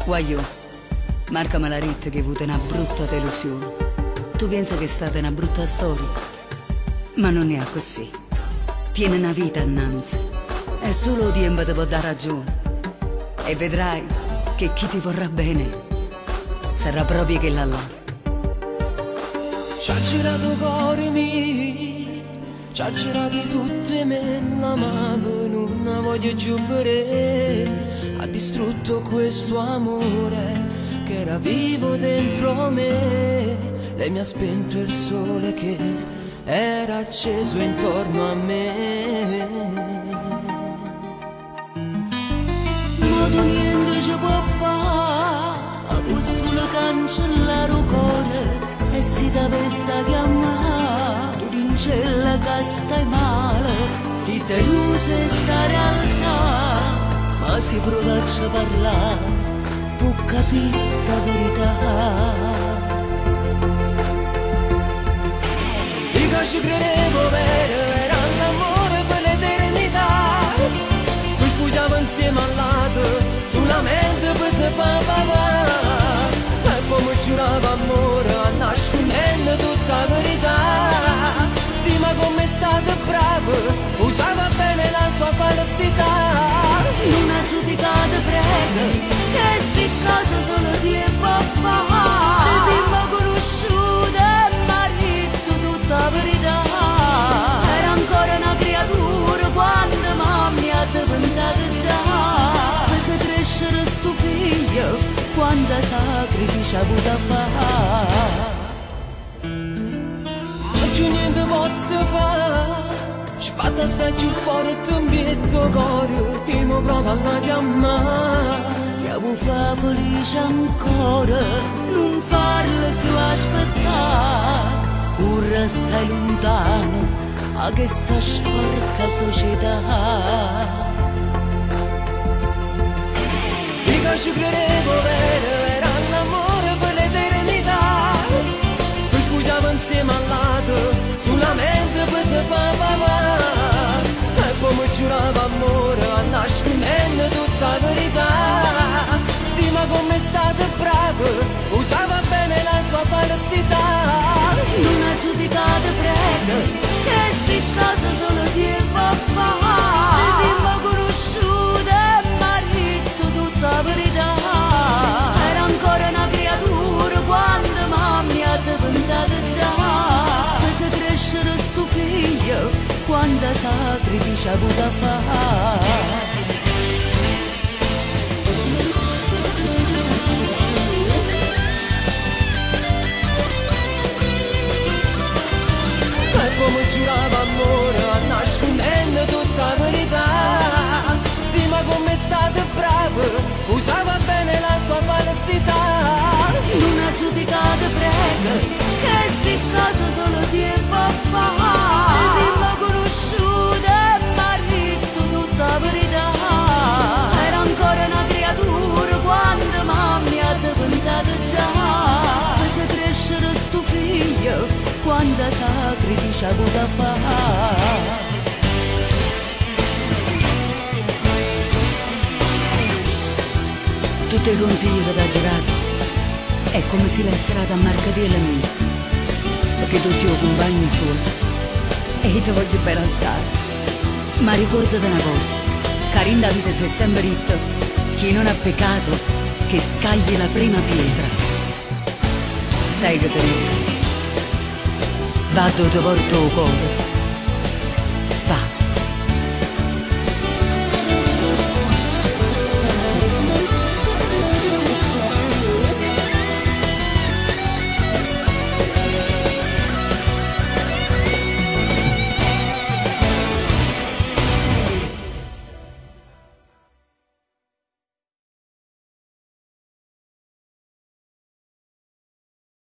Guagliò, marcami la ritta che hai avuto una brutta delusione. Tu pensi che è stata una brutta storia? Ma non è così. Tiene una vita innanzi. E solo tempo ti può dare ragione. E vedrai che chi ti vorrà bene sarà proprio quella là. Ci ha girato cuore mio, ci ha girato tutte me, la mano non voglio più vedere. Ha distrutto questo amore che era vivo dentro me. Lei mi ha spento il sole che era acceso intorno a me. Ma niente ci può fare, posso solo cancellare il cuore. E se ti avesse chiamare, tu rincella che stai male, si delusa sta realtà. Ma se provaci a parlare, può capire sta verità. Dico ci credevo vero, era l'amore per l'eternità. Si spugliava insieme al lato, sulla mente poi si fa papà. E poi mi giurava amore, a nascondendo tutta la verità. Dima come è stato bravo, usava bene la sua falsità. Non ha giudicato prego, che sti cose sono di papà. Ci siamo conosciute e m'ha detto tutta la verità. Era ancora una creatura quando mamma mi ha diventato già. Se crescere sto figlio, quanta sacrificio ha avuto a fare. Ma più niente posso fare. Sbatta assai più forte metto cuore e mi provo a chiamare. Siamo fa felice ancora, non farlo più aspettare. Pur sei lontano a questa sporca società. Dico ci credevo vero, era l'amore per l'eternità. Si spugliava insieme al lato, sulla mente poi si fa papà. E poi mi giurava amore, a nascondendo tutta la verità. Dima come è stato bravo, usava bene la sua falsità. Non ha giudicato prego, che sti cose sono di papà. Ci siamo conosciute e m'ha detto tutta la verità. Era ancora una creatura quando mamma mi ha diventato già. Se crescere sto figlio, quanta sacrificio ha avuto a fare. E poi mi giurava amore, a nascondendo tutta la verità. Dima come è stato bravo, usava bene la sua falsità. Non ha giudicato prego, che sti cose sono di papà. Ci siamo conosciute e m'ha detto tutta la verità. Era ancora una creatura quando mamma mi ha diventato già. Se crescere sto figlio, quanta sacrificio ha avuto a fare. Tutti i consigli che ti ha girato è come se l'essere a marcatella mia, perché tu sei un compagno solo e io ti voglio bene assai. Ma ricordati una cosa, che in Davide si è sempre detto, chi non ha peccato che scagli la prima pietra. Sai che te ne va, ti porto il cuore.